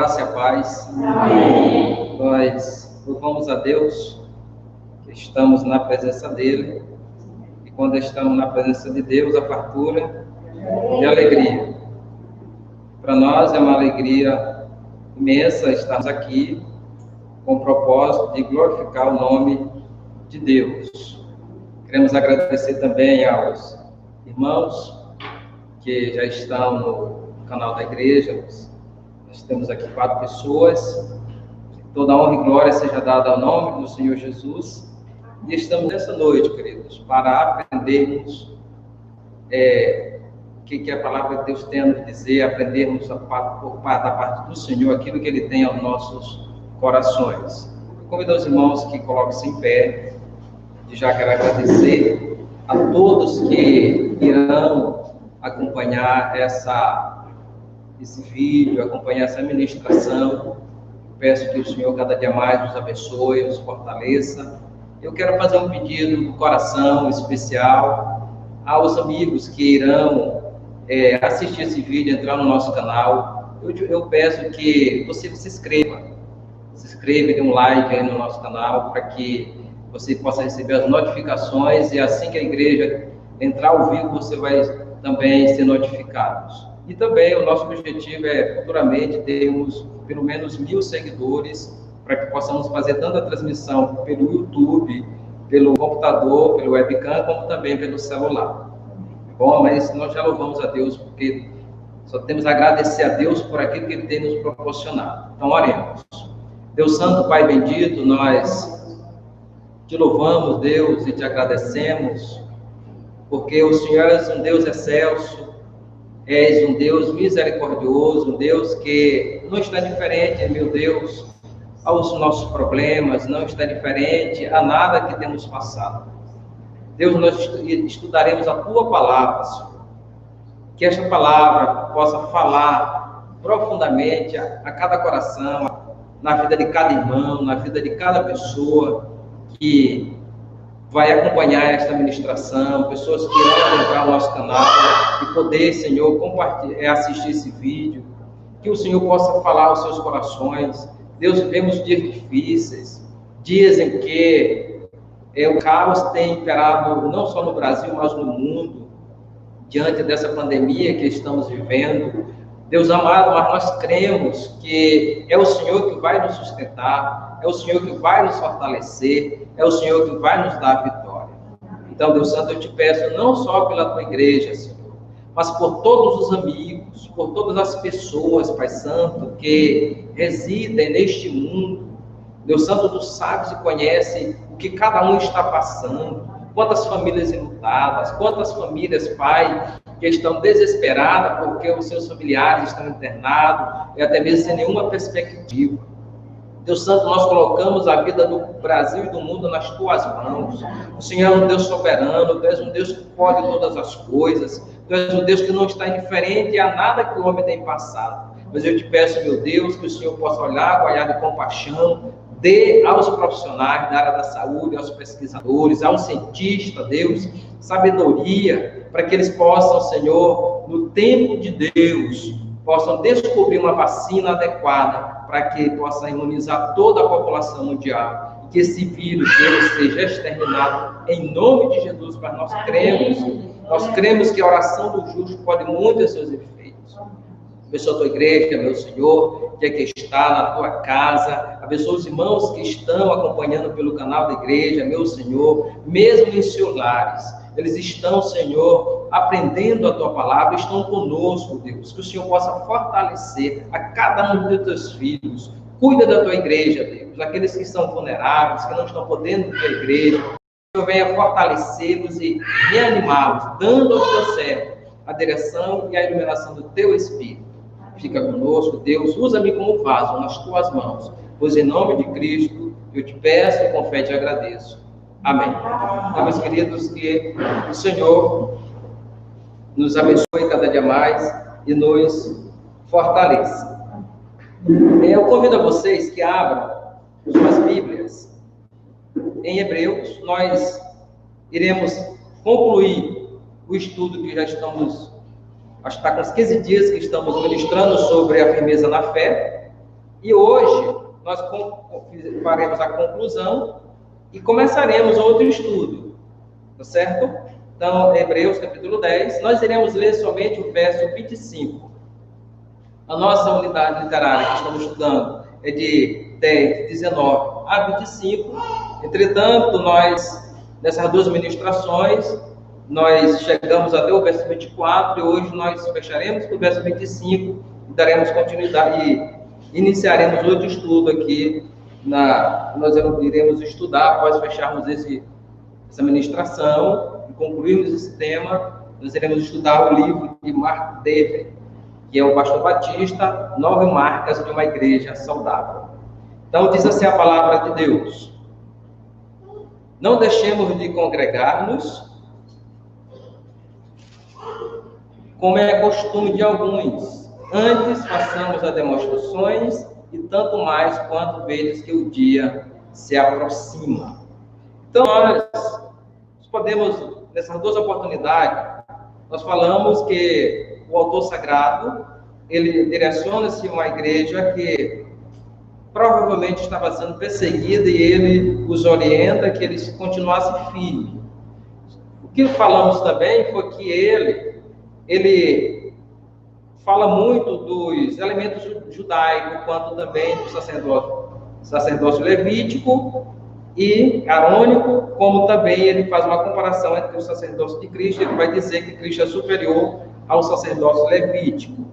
graça e a paz. Amém. Nós louvamos a Deus, que estamos na presença dEle, e quando estamos na presença de Deus, a fartura de alegria. Para nós é uma alegria imensa estarmos aqui com o propósito de glorificar o nome de Deus. Queremos agradecer também aos irmãos que já estão no canal da igreja. Nós temos aqui 4 pessoas. Toda honra e glória seja dada ao nome do Senhor Jesus. E estamos nessa noite, queridos, para aprendermos o que a palavra de Deus tem a nos dizer, aprendermos da parte do Senhor aquilo que Ele tem aos nossos corações. Eu convido os irmãos que coloquem-se em pé. E já quero agradecer a todos que irão acompanhar esse vídeo, acompanhar essa ministração. Peço que o Senhor cada dia mais nos abençoe, nos fortaleça. Eu quero fazer um pedido do coração especial aos amigos que irão assistir esse vídeo, entrar no nosso canal. Eu peço que você se inscreva, dê um like aí no nosso canal, para que você possa receber as notificações, e assim que a igreja entrar ao vivo, você vai também ser notificado. E também o nosso objetivo é futuramente termos pelo menos 1000 seguidores, para que possamos fazer tanto a transmissão pelo YouTube, pelo computador, pelo webcam, como também pelo celular. Bom, mas nós já louvamos a Deus, porque só temos a agradecer a Deus por aquilo que Ele tem nos proporcionado. Então, oremos. Deus Santo, Pai bendito, nós te louvamos, Deus, e te agradecemos, porque o Senhor és um Deus excelso, és um Deus misericordioso, um Deus que não está diferente, meu Deus, aos nossos problemas, não está diferente a nada que temos passado. Deus, nós estudaremos a Tua palavra, Senhor. Que esta palavra possa falar profundamente a cada coração, na vida de cada irmão, na vida de cada pessoa que vai acompanhar esta ministração, pessoas que irão entrar no nosso canal e poder, Senhor, compartilhar, assistir esse vídeo, que o Senhor possa falar aos seus corações. Deus, vivemos dias difíceis, dias em que o caos tem imperado não só no Brasil, mas no mundo, diante dessa pandemia que estamos vivendo. Deus amado, mas nós cremos que é o Senhor que vai nos sustentar, é o Senhor que vai nos fortalecer, é o Senhor que vai nos dar a vitória. Então, Deus Santo, eu te peço não só pela tua igreja, Senhor, mas por todos os amigos, por todas as pessoas, Pai Santo, que residem neste mundo. Deus Santo, tu sabes e conhece o que cada um está passando, quantas famílias enlutadas, quantas famílias, Pai, que estão desesperadas porque os seus familiares estão internados e até mesmo sem nenhuma perspectiva. Deus Santo, nós colocamos a vida do Brasil e do mundo nas tuas mãos. O Senhor é um Deus soberano, tu és um Deus que pode todas as coisas, tu és um Deus que não está indiferente a nada que o homem tem passado. Mas eu te peço, meu Deus, que o Senhor possa olhar de compaixão, dê aos profissionais da área da saúde, aos pesquisadores, aos cientistas, Deus, sabedoria, para que eles possam, Senhor, no tempo de Deus, possam descobrir uma vacina adequada para que possa imunizar toda a população mundial, e que esse vírus, Deus, seja exterminado em nome de Jesus. Mas nós cremos que a oração do justo pode muito os seus efeitos. Abençoa a tua igreja, meu Senhor, que aqui está na tua casa. Abençoa os irmãos que estão acompanhando pelo canal da igreja, meu Senhor, mesmo em seus lares. Eles estão, Senhor, aprendendo a tua palavra, estão conosco, Deus. Que o Senhor possa fortalecer a cada um dos teus filhos. Cuida da tua igreja, Deus. Aqueles que são vulneráveis, que não estão podendo ir para a igreja. Que o Senhor venha fortalecê-los e reanimá-los, dando ao teu servo a direção e a iluminação do teu Espírito. Fica conosco, Deus, usa-me como vaso nas tuas mãos, pois em nome de Cristo eu te peço e com fé te agradeço. Amém. Então, meus queridos, que o Senhor nos abençoe cada dia mais e nos fortaleça. Eu convido a vocês que abram suas Bíblias em Hebreus. Nós iremos concluir o estudo que já estamos, acho que está com uns 15 dias que estamos ministrando sobre a firmeza na fé. E hoje nós faremos a conclusão e começaremos outro estudo, tá certo? Então, Hebreus capítulo 10, nós iremos ler somente o verso 25. A nossa unidade literária que estamos estudando é de 10, 19 a 25. Entretanto, nós, nessas duas ministrações, nós chegamos até o verso 24 e hoje nós fecharemos com o verso 25 e daremos continuidade e iniciaremos outro estudo aqui. Nós iremos estudar, após fecharmos essa ministração e concluirmos esse tema, nós iremos estudar o livro de Mark Dever, que é o pastor Batista, 9 marcas de uma igreja saudável. Então, diz assim a palavra de Deus: não deixemos de congregar-nos, como é costume de alguns. Antes façamos as demonstrações, e tanto mais quanto vedes que o dia se aproxima. Então, nós podemos, nessas duas oportunidades, nós falamos que o autor sagrado, ele direciona-se a uma igreja que provavelmente estava sendo perseguida e ele os orienta que eles continuassem firmes. O que falamos também foi que ele fala muito dos elementos judaicos, quanto também do sacerdócio levítico e arônico, como também ele faz uma comparação entre o sacerdócio de Cristo. Ele vai dizer que Cristo é superior ao sacerdócio levítico.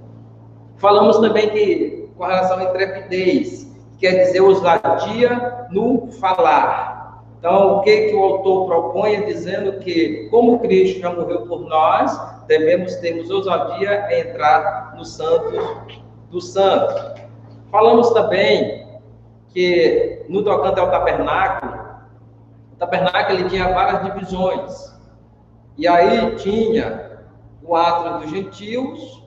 Falamos também que, com relação à intrepidez, quer dizer ousadia no falar. Então, o que o autor propõe, dizendo que, como Cristo já morreu por nós, devemos termos ousadia em entrar no Santo dos Santos. Falamos também que, no tocante ao tabernáculo, o tabernáculo ele tinha várias divisões. E aí tinha o átrio dos gentios,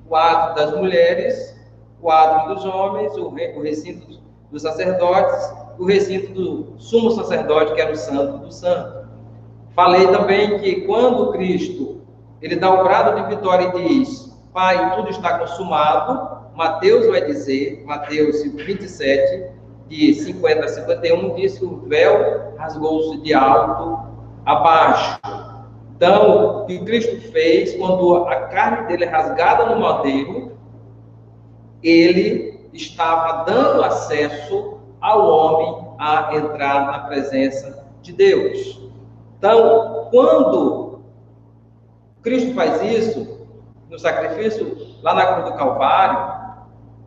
o átrio das mulheres, o átrio dos homens, o recinto dos sacerdotes, o recinto do sumo sacerdote, que era o Santo do Santo. Falei também que quando Cristo ele dá o brado de vitória e diz: Pai, tudo está consumado, Mateus vai dizer, Mateus 27, de 50 a 51, diz que o véu rasgou-se de alto a baixo. Então, o que Cristo fez, quando a carne dele é rasgada no madeiro, ele estava dando acesso ao homem a entrar na presença de Deus. Então, quando Cristo faz isso, no sacrifício lá na cruz do Calvário,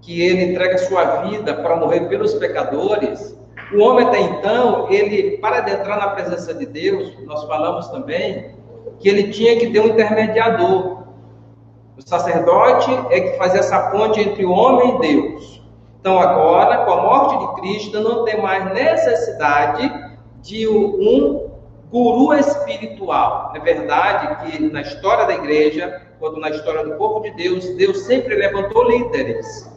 que ele entrega sua vida para morrer pelos pecadores, o homem até então, ele, para adentrar na presença de Deus, nós falamos também, que ele tinha que ter um intermediador. O sacerdote é que fazia essa ponte entre o homem e Deus. Então agora, com a morte de Cristo, não tem mais necessidade de um guru espiritual. É verdade que na história da igreja, quanto na história do povo de Deus, Deus sempre levantou líderes.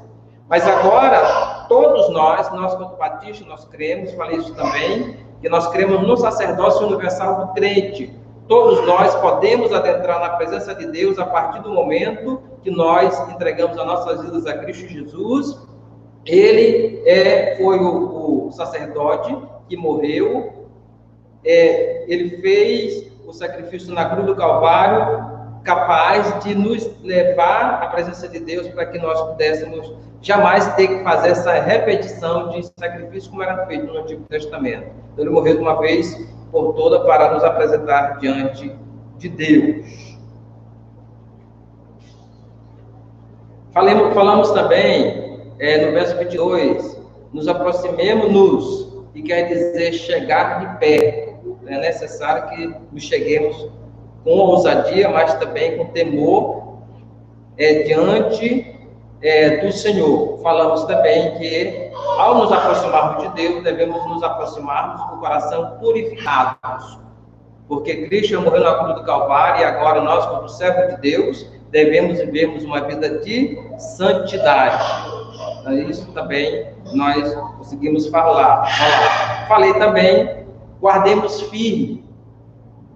Mas agora, todos nós quanto batistas, nós cremos, falei isso também, que nós cremos no sacerdócio universal do crente. Todos nós podemos adentrar na presença de Deus a partir do momento que nós entregamos as nossas vidas a Cristo Jesus. Ele foi o sacerdote que morreu, ele fez o sacrifício na cruz do Calvário, capaz de nos levar à presença de Deus para que nós pudéssemos jamais ter que fazer essa repetição de sacrifício como era feito no Antigo Testamento. Então, ele morreu de uma vez por toda para nos apresentar diante de Deus. Falamos também, no verso 22, nos aproximemo-nos, que quer dizer chegar de perto. É necessário que nos cheguemos com ousadia, mas também com temor diante do Senhor. Falamos também que, ao nos aproximarmos de Deus, devemos nos aproximarmos com o coração purificado, porque Cristo morreu na cruz do Calvário e agora nós, como servos de Deus, devemos vivermos uma vida de santidade. Então, isso também nós conseguimos falar. Falei também, guardemos firme,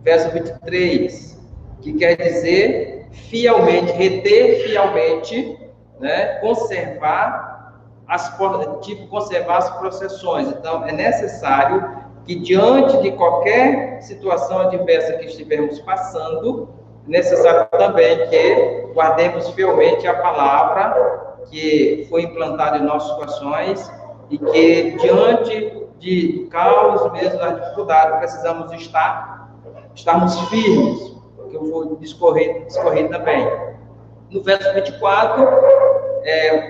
verso 23, que quer dizer fielmente, reter fielmente, conservar conservar as processões. Então, é necessário que, diante de qualquer situação adversa que estivermos passando, é necessário também que guardemos fielmente a palavra que foi implantada em nossos corações e que, diante de caos, mesmo das dificuldades, precisamos estarmos firmes, que eu vou discorrer também. No verso 24,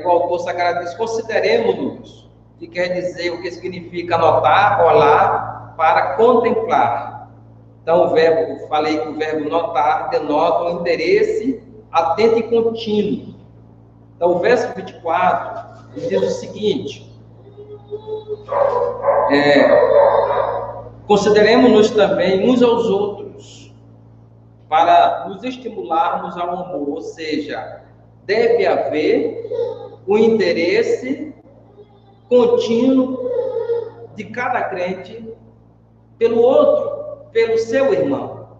o autor sagrado diz: consideremos-nos, que quer dizer o que significa notar, olhar, para contemplar. Então, falei que o verbo notar denota um interesse atento e contínuo. Então, o verso 24 ele diz o seguinte: consideremos-nos também uns aos outros, para nos estimularmos ao amor, ou seja, deve haver um interesse contínuo de cada crente pelo outro, pelo seu irmão.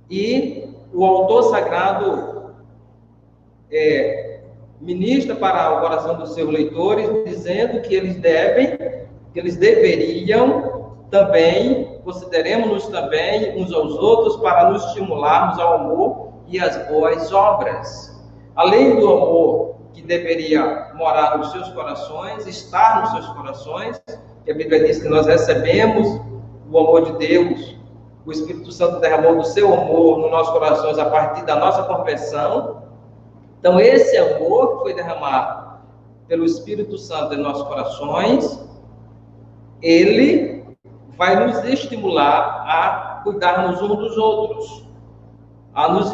E o autor sagrado ministra para o coração dos seus leitores, dizendo que eles deveriam também, consideremos-nos também uns aos outros para nos estimularmos ao amor e às boas obras. Além do amor que deveria morar nos seus corações, estar nos seus corações, que a Bíblia diz que nós recebemos o amor de Deus, o Espírito Santo derramou do seu amor nos nossos corações a partir da nossa conversão. Então, esse amor que foi derramado pelo Espírito Santo em nossos corações, ele vai nos estimular a cuidarmos uns dos outros,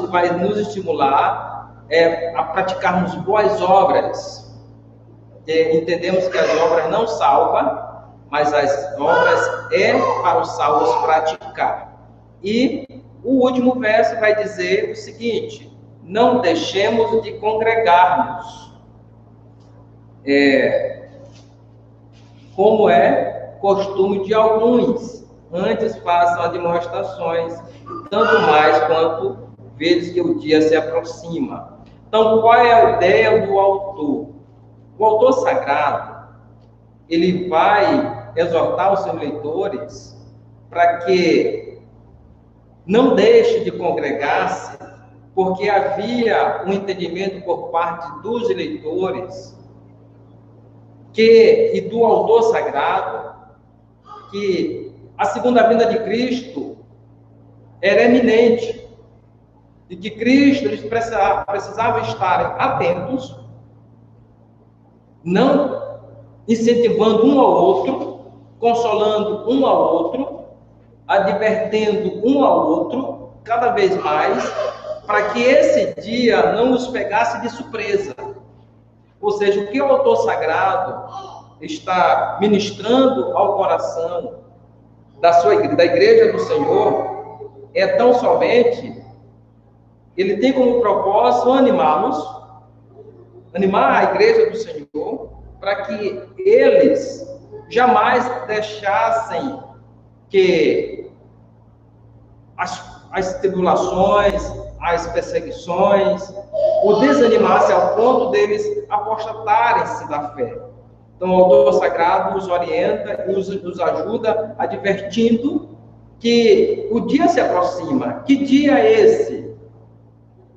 vai nos estimular a praticarmos boas obras. Entendemos que as obras não salvam, mas as obras para os salvos praticar. E o último verso vai dizer o seguinte: não deixemos de congregar-nos, como é costume de alguns, antes façam admoestações, tanto mais quanto vedes que o dia se aproxima. Então, qual é a ideia do autor? O autor sagrado, ele vai exortar os seus leitores para que não deixe de congregar-se, porque havia um entendimento por parte dos leitores e do autor sagrado que a segunda vinda de Cristo era eminente e que Cristo eles precisavam estar atentos, não incentivando um ao outro, consolando um ao outro, advertendo um ao outro cada vez mais, para que esse dia não os pegasse de surpresa. Ou seja, o que o autor sagrado está ministrando ao coração da igreja do Senhor é tão somente, ele tem como propósito animar a igreja do Senhor, para que eles jamais deixassem que as tribulações, as perseguições o desanimasse ao ponto deles apostatarem-se da fé. Então, o autor sagrado nos orienta e nos ajuda advertindo que o dia se aproxima. Que dia é esse?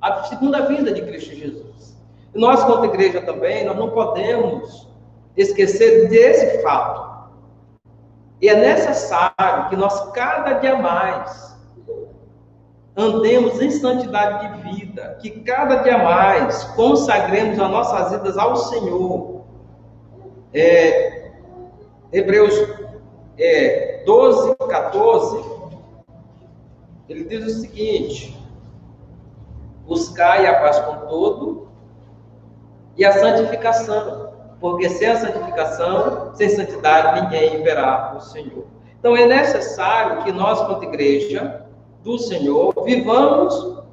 A segunda vinda de Cristo Jesus. E nós, como igreja também, nós não podemos esquecer desse fato. E é necessário que nós, cada dia mais, andemos em santidade de vida, que cada dia mais consagremos as nossas vidas ao Senhor. Hebreus 12, 14, ele diz o seguinte: buscai a paz com todo e a santificação, porque sem a santificação, sem santidade, ninguém verá o Senhor. Então é necessário que nós, quanto igreja do Senhor, vivamos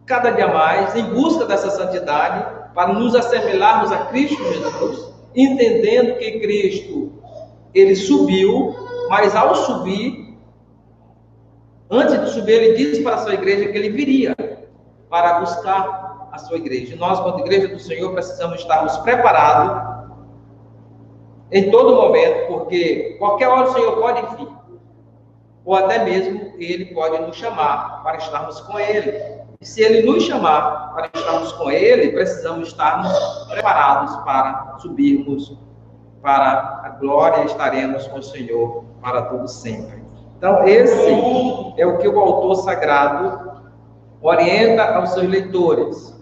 cada dia mais em busca dessa santidade, para nos assemelharmos a Cristo Jesus, entendendo que Cristo, ele subiu, mas ao subir, antes de subir, ele disse para a sua igreja que ele viria para buscar a sua igreja. E nós, quanto igreja do Senhor, precisamos estarmos preparados em todo momento, porque qualquer hora o Senhor pode vir, ou até mesmo Ele pode nos chamar para estarmos com Ele. E se Ele nos chamar para estarmos com Ele, precisamos estarmos preparados para subirmos para a glória e estaremos com o Senhor para todo sempre. Então, esse é o que o autor sagrado orienta aos seus leitores.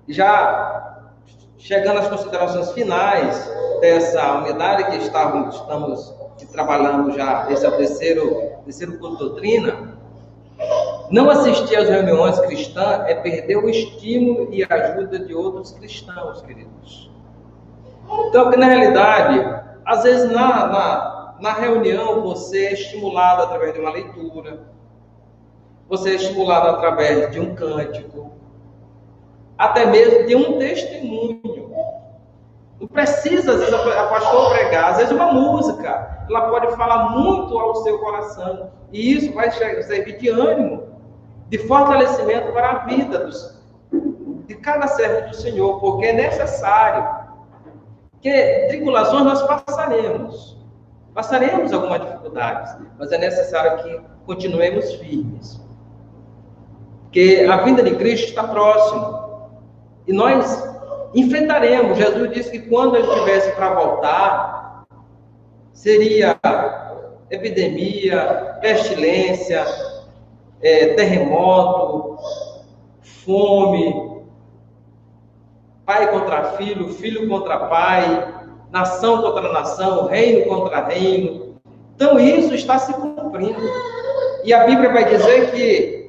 Já chegando às considerações finais dessa unidade que estamos trabalhando já, esse é o terceiro culto doutrina. Não assistir às reuniões cristãs é perder o estímulo e a ajuda de outros cristãos, queridos. Então, que na realidade, às vezes na reunião você é estimulado através de uma leitura, você é estimulado através de um cântico, até mesmo de um testemunho. Não precisa, às vezes, a pastor pregar, às vezes uma música, ela pode falar muito ao seu coração, e isso vai servir de ânimo, de fortalecimento para a vida de cada servo do Senhor, porque é necessário que tribulações nós passaremos algumas dificuldades, mas é necessário que continuemos firmes, porque a vinda de Cristo está próxima, e nós enfrentaremos. Jesus disse que quando ele estivesse para voltar, seria epidemia, pestilência, terremoto, fome, pai contra filho, filho contra pai, nação contra nação, reino contra reino. Então isso está se cumprindo. E a Bíblia vai dizer que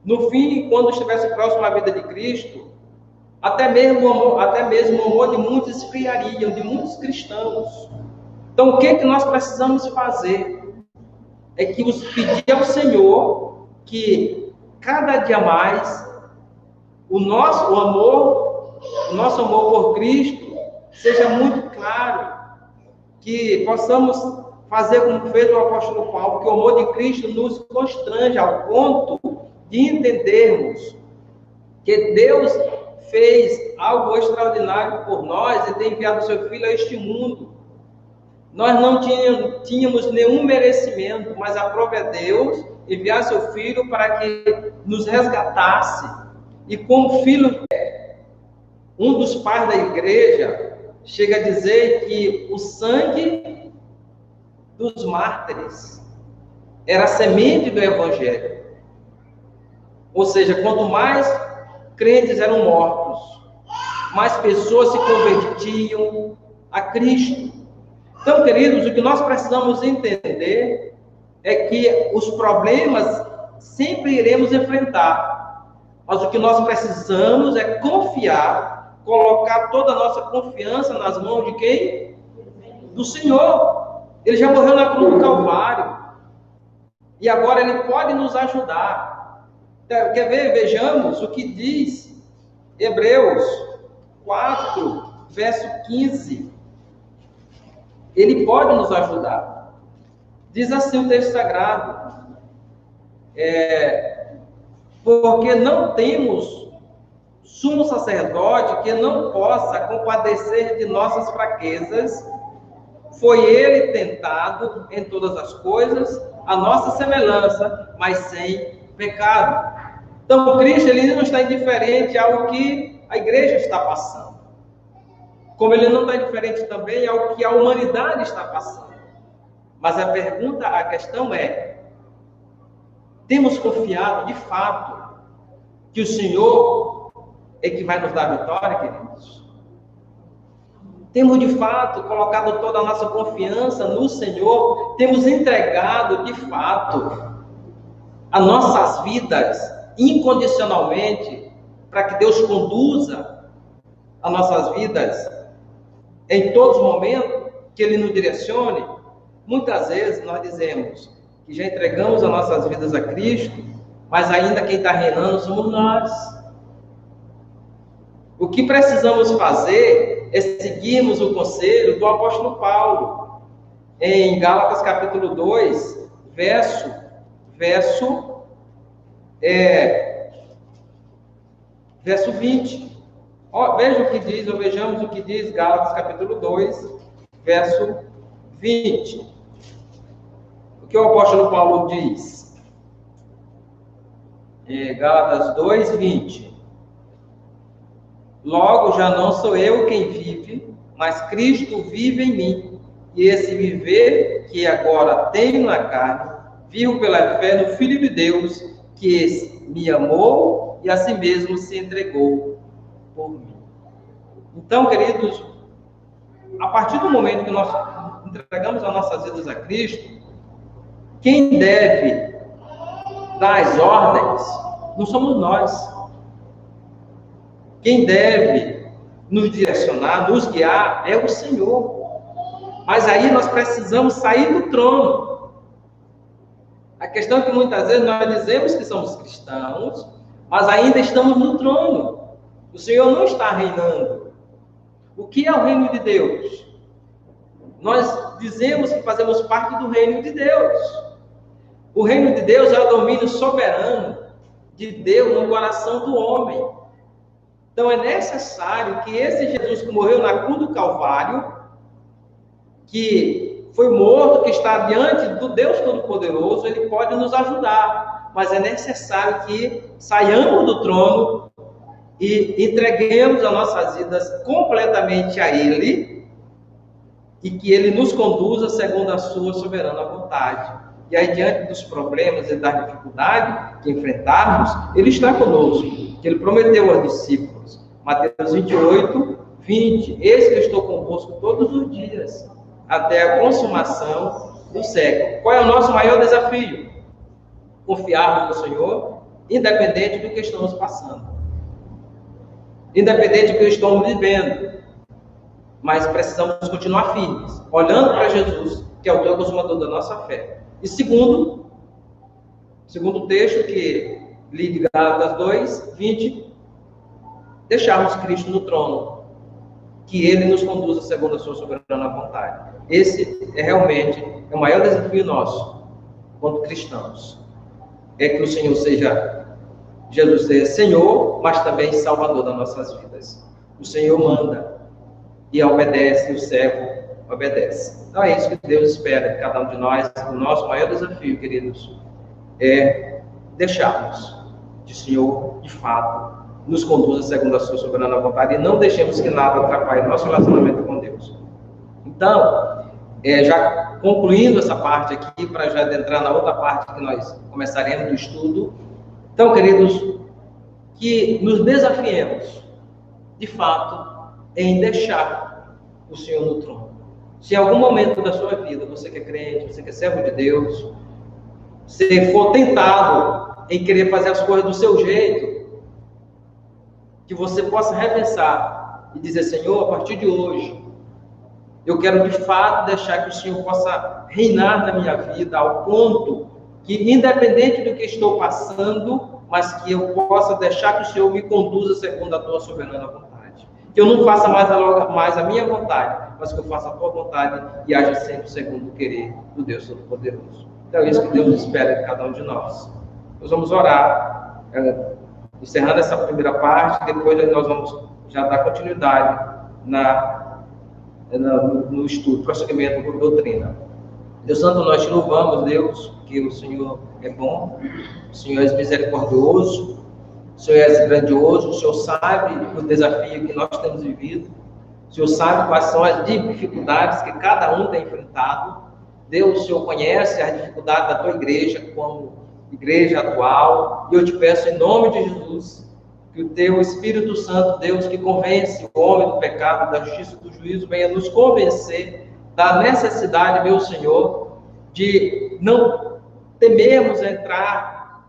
no fim, quando estivesse próximo à vida de Cristo, até mesmo o amor de muitos esfriaria, de muitos cristãos. Então, o que nós precisamos fazer? É que pedir ao Senhor que cada dia mais o nosso amor por Cristo seja muito claro, que possamos fazer como fez o apóstolo Paulo, que o amor de Cristo nos constrange ao ponto de entendermos que Deus fez algo extraordinário por nós e tem enviado o seu Filho a este mundo. Nós não tínhamos nenhum merecimento, mas aprove a Deus enviar seu Filho para que nos resgatasse. E como filho, um dos pais da igreja chega a dizer que o sangue dos mártires era a semente do Evangelho. Ou seja, quanto mais crentes eram mortos, mais pessoas se convertiam a Cristo. Então, queridos, o que nós precisamos entender é que os problemas sempre iremos enfrentar, mas o que nós precisamos é confiar, colocar toda a nossa confiança nas mãos de quem? Do Senhor. Ele já morreu na cruz do Calvário, e agora Ele pode nos ajudar. Quer ver? Vejamos o que diz Hebreus 4, verso 15. Ele pode nos ajudar. Diz assim o texto sagrado: porque não temos sumo sacerdote que não possa compadecer de nossas fraquezas, foi ele tentado em todas as coisas, a nossa semelhança, mas sem pecado. Então, Cristo, ele não está indiferente ao que a igreja está passando, como ele não está indiferente também ao que a humanidade está passando. Mas a questão é: temos confiado de fato que o Senhor é que vai nos dar vitória, queridos? Temos de fato colocado toda a nossa confiança no Senhor? Temos entregado de fato as nossas vidas incondicionalmente para que Deus conduza as nossas vidas em todos os momentos, que Ele nos direcione? Muitas vezes nós dizemos que já entregamos as nossas vidas a Cristo, mas ainda quem está reinando somos nós. O que precisamos fazer é seguirmos o conselho do apóstolo Paulo, em Gálatas capítulo 2, verso verso 20. Veja o que diz, ou vejamos o que diz Gálatas capítulo 2, verso 20. O que o apóstolo Paulo diz? Gálatas 2, 20. Logo, já não sou eu quem vive, mas Cristo vive em mim. E esse viver que agora tenho na carne, vivo pela fé no Filho de Deus, que me amou e a si mesmo se entregou por mim. Então, queridos, a partir do momento que nós entregamos as nossas vidas a Cristo, quem deve dar as ordens não somos nós. Quem deve nos direcionar, nos guiar, é o Senhor. Mas aí nós precisamos sair do trono. A questão é que muitas vezes nós dizemos que somos cristãos, mas ainda estamos no trono. O Senhor não está reinando. O que é o reino de Deus? Nós dizemos que fazemos parte do reino de Deus. O reino de Deus é o domínio soberano de Deus no coração do homem. Então é necessário que esse Jesus que morreu na cruz do Calvário, que foi morto, que está diante do Deus Todo-Poderoso, ele pode nos ajudar. Mas é necessário que saiamos do trono e entreguemos as nossas vidas completamente a Ele e que Ele nos conduza segundo a sua soberana vontade. E aí, diante dos problemas e da dificuldade que enfrentarmos, Ele está conosco, que Ele prometeu aos discípulos. Mateus 28, 20. Eis que eu estou convosco todos os dias, até a consumação do século. Qual é o nosso maior desafio? Confiarmos no Senhor, independente do que estamos passando. Independente do que estamos vivendo. Mas precisamos continuar firmes, olhando para Jesus, que é o autor e consumador da nossa fé. E segundo texto que li de Gálatas 2, 20, deixarmos Cristo no trono, que Ele nos conduza segundo a sua soberana vontade. Esse é realmente o maior desafio nosso, quanto cristãos. É que o Senhor Jesus seja Senhor, mas também Salvador das nossas vidas. O Senhor manda e obedece, e o servo obedece. Então é isso que Deus espera de cada um de nós. O nosso maior desafio, queridos, é deixarmos que o Senhor, de fato, nos conduza segundo a sua soberana vontade e não deixemos que nada atrapalhe nosso relacionamento com Deus. Então, já concluindo essa parte aqui, para já adentrar na outra parte que nós começaremos do estudo. Então, queridos, que nos desafiemos, de fato, em deixar o Senhor no trono. Se em algum momento da sua vida, você que é crente, você que é servo de Deus, se for tentado em querer fazer as coisas do seu jeito, que você possa repensar e dizer: Senhor, a partir de hoje, eu quero de fato deixar que o Senhor possa reinar na minha vida, ao ponto que, independente do que estou passando, mas que eu possa deixar que o Senhor me conduza segundo a tua soberana vontade. Que eu não faça mais a minha vontade, mas que eu faça a tua vontade e haja sempre segundo o querer do Deus Todo-Poderoso. Então é isso que Deus espera de cada um de nós. Nós vamos orar, encerrando essa primeira parte, depois nós vamos já dar continuidade no estudo, prosseguimento por doutrina. Deus Santo, nós te louvamos, Deus, que o Senhor é bom, o Senhor é misericordioso, o Senhor é grandioso, o Senhor sabe o desafio que nós temos vivido, o Senhor sabe quais são as dificuldades que cada um tem enfrentado. Deus, o Senhor conhece as dificuldades da tua igreja como igreja atual, e eu te peço em nome de Jesus, que o teu Espírito Santo, Deus, que convence o homem do pecado, da justiça e do juízo, venha nos convencer da necessidade, meu Senhor, de não temermos entrar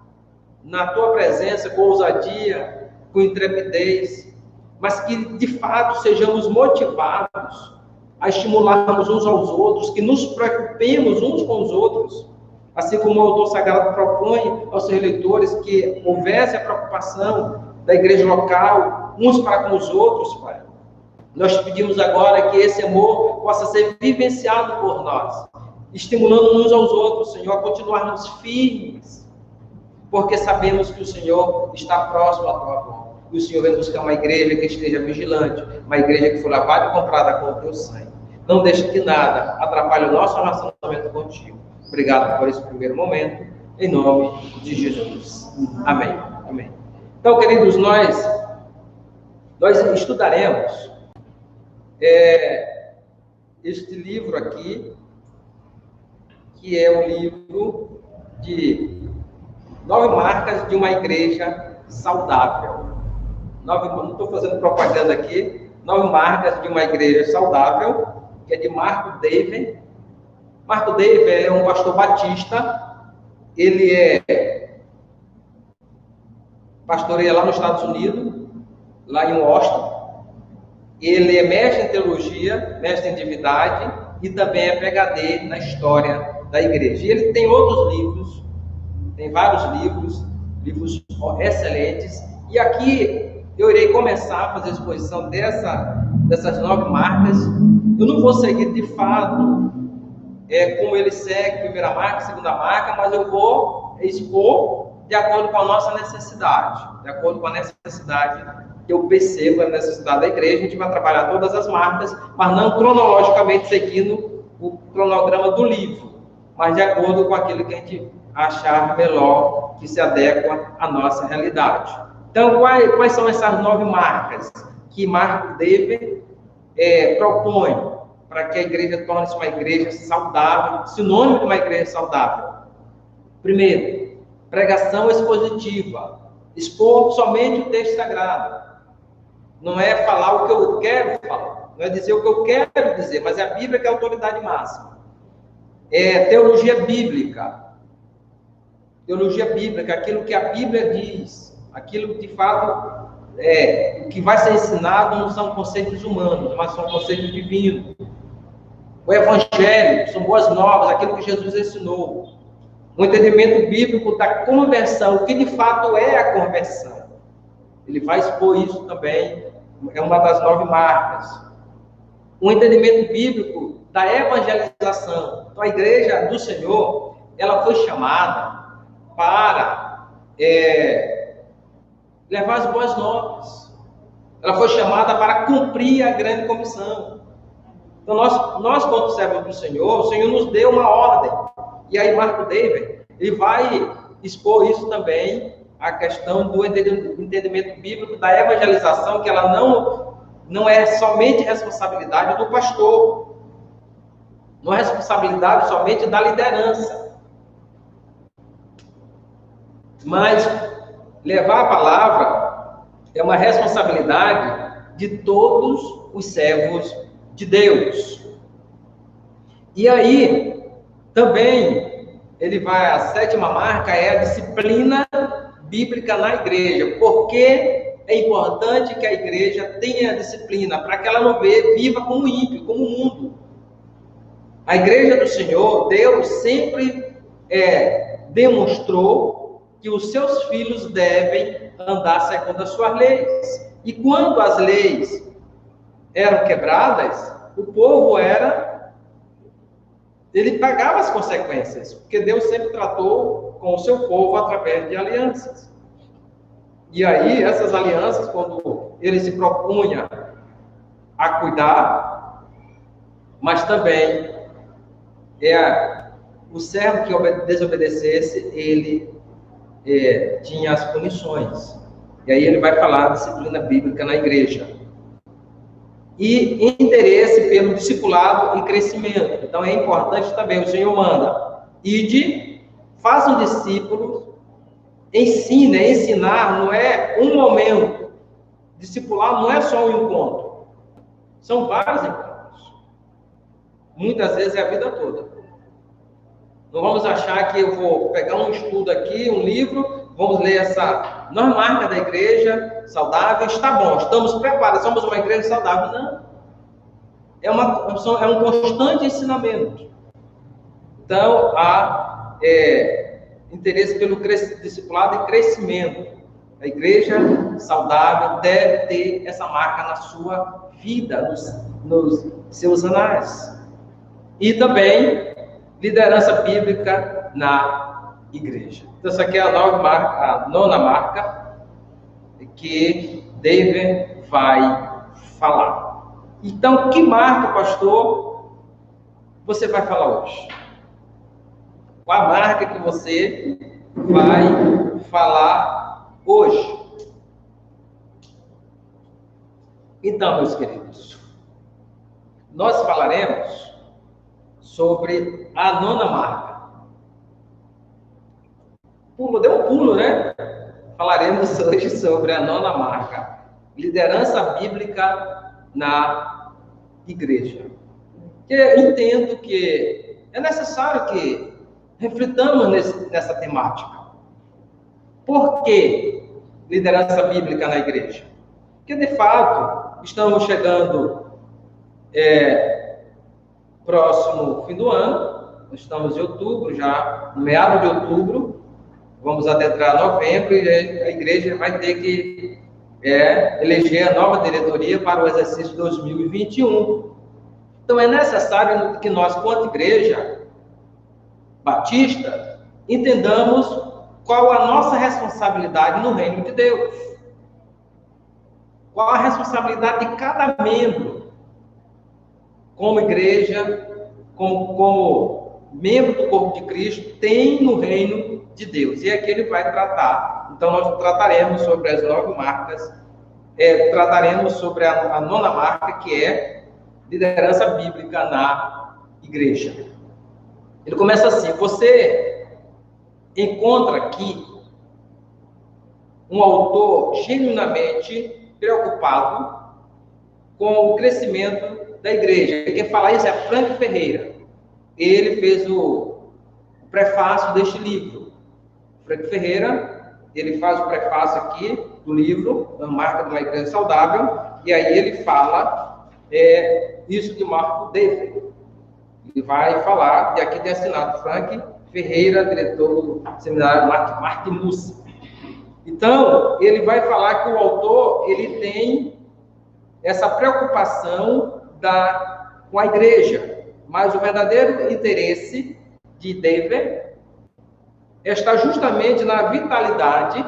na tua presença com ousadia, com intrepidez, mas que de fato sejamos motivados a estimularmos uns aos outros, que nos preocupemos uns com os outros, assim como o autor sagrado propõe aos seus leitores, que houvesse a preocupação da igreja local, uns para com os outros, Pai. Nós te pedimos agora que esse amor possa ser vivenciado por nós, estimulando uns aos outros, Senhor, a continuarmos firmes, porque sabemos que o Senhor está próximo à tua volta. E o Senhor vem buscar uma igreja que esteja vigilante, uma igreja que foi lavada e comprada com o teu sangue. Não deixe que nada atrapalhe o nosso relacionamento contigo. Obrigado por esse primeiro momento, em nome de Jesus. Amém. Amém. Então, queridos, nós estudaremos este livro aqui, que é o livro de 9 marcas de uma igreja saudável. Não estou fazendo propaganda aqui. 9 marcas de uma igreja saudável, que é de Marco Dever. Marco Dever é um pastor batista. Ele pastoreia lá nos Estados Unidos, lá em Washington. Ele é mestre em teologia, mestre em divindade e também é PhD na história da igreja. E ele tem outros livros, tem vários livros excelentes. E aqui eu irei começar a fazer a exposição dessas 9 marcas. Eu não vou seguir de fato como ele segue, primeira marca, segunda marca, mas eu vou expor de acordo com a nossa necessidade, de acordo com a necessidade que eu percebo, a necessidade da igreja. A gente vai trabalhar todas as marcas, mas não cronologicamente seguindo o cronograma do livro, mas de acordo com aquilo que a gente achar melhor, que se adequa à nossa realidade. Então, quais são essas 9 marcas que Marco Dever propõe para que a igreja torne-se uma igreja saudável, sinônimo de uma igreja saudável? Primeiro, pregação expositiva. Expor somente o texto sagrado. Não é falar o que eu quero falar, não é dizer o que eu quero dizer, mas é a Bíblia que é a autoridade máxima. Teologia bíblica. Teologia bíblica, aquilo que a Bíblia diz, aquilo que de fato o que vai ser ensinado não são conceitos humanos, mas são conceitos divinos. O Evangelho são boas novas, aquilo que Jesus ensinou. O entendimento bíblico da conversão, o que de fato é a conversão. Ele vai expor isso também, é uma das 9 marcas. O entendimento bíblico da evangelização. Então, a igreja do Senhor, ela foi chamada para levar as boas novas. Ela foi chamada para cumprir a grande comissão. Então, nós quando servos do Senhor, o Senhor nos deu uma ordem. E aí, Marco Dever, ele vai expor isso também, a questão do entendimento bíblico da evangelização, que ela não é somente responsabilidade do pastor, não é responsabilidade somente da liderança, mas levar a palavra é uma responsabilidade de todos os servos de Deus. E aí, também, ele vai, a 7ª marca é a disciplina bíblica na igreja. Porque é importante que a igreja tenha disciplina, para que ela não viva como ímpio, como mundo. A igreja do Senhor, Deus sempre demonstrou que os seus filhos devem andar segundo as suas leis. E quando as leis eram quebradas, o povo ele pagava as consequências, porque Deus sempre tratou com o seu povo através de alianças. E aí, essas alianças, quando ele se propunha a cuidar, mas também o servo que desobedecesse, ele tinha as punições. E aí ele vai falar da disciplina bíblica na igreja. E interesse pelo discipulado e crescimento. Então é importante também, o Senhor manda: ide, façam discípulos, ensine. Ensinar não é um momento, discipular não é só um encontro, são vários encontros, muitas vezes é a vida toda. Não vamos achar que eu vou pegar um estudo aqui, um livro, vamos ler essa marca da igreja saudável, está bom, estamos preparados, somos uma igreja saudável. Não. É um constante ensinamento. Então, há interesse pelo discipulado e crescimento. A igreja saudável deve ter essa marca na sua vida, nos seus anais. E também liderança bíblica na igreja. Então, essa aqui é a 9ª marca, a 9ª marca, que David vai falar. Então, que marca, pastor, você vai falar hoje? Qual a marca que você vai falar hoje? Então, meus queridos, nós falaremos sobre a 9ª marca. Deu um pulo, né? Falaremos hoje sobre a 9ª marca. Liderança bíblica na igreja. Eu entendo que é necessário que reflitamos nessa temática. Por que liderança bíblica na igreja? Porque, de fato, estamos chegando próximo fim do ano, estamos em outubro, já no meado de outubro, vamos adentrar novembro e a igreja vai ter que eleger a nova diretoria para o exercício 2021. Então, é necessário que nós, quanto igreja batista, entendamos qual a nossa responsabilidade no reino de Deus. Qual a responsabilidade de cada membro, como igreja, como membro do corpo de Cristo, tem no reino de Deus. E aqui ele vai tratar. Então, nós trataremos sobre as 9 marcas, trataremos sobre a 9ª marca, que é liderança bíblica na igreja. Ele começa assim: você encontra aqui um autor genuinamente preocupado com o crescimento da igreja. Quem fala isso é Frank Ferreira. Ele fez o prefácio deste livro. Frank Ferreira, ele faz o prefácio aqui do livro, A Marca de uma Igreja Saudável, e aí ele fala isso de Marco David. Ele vai falar, e aqui tem assinado Frank Ferreira, diretor do seminário Martimus. Então, ele vai falar que o autor, ele tem essa preocupação com a igreja, mas o verdadeiro interesse de David está justamente na vitalidade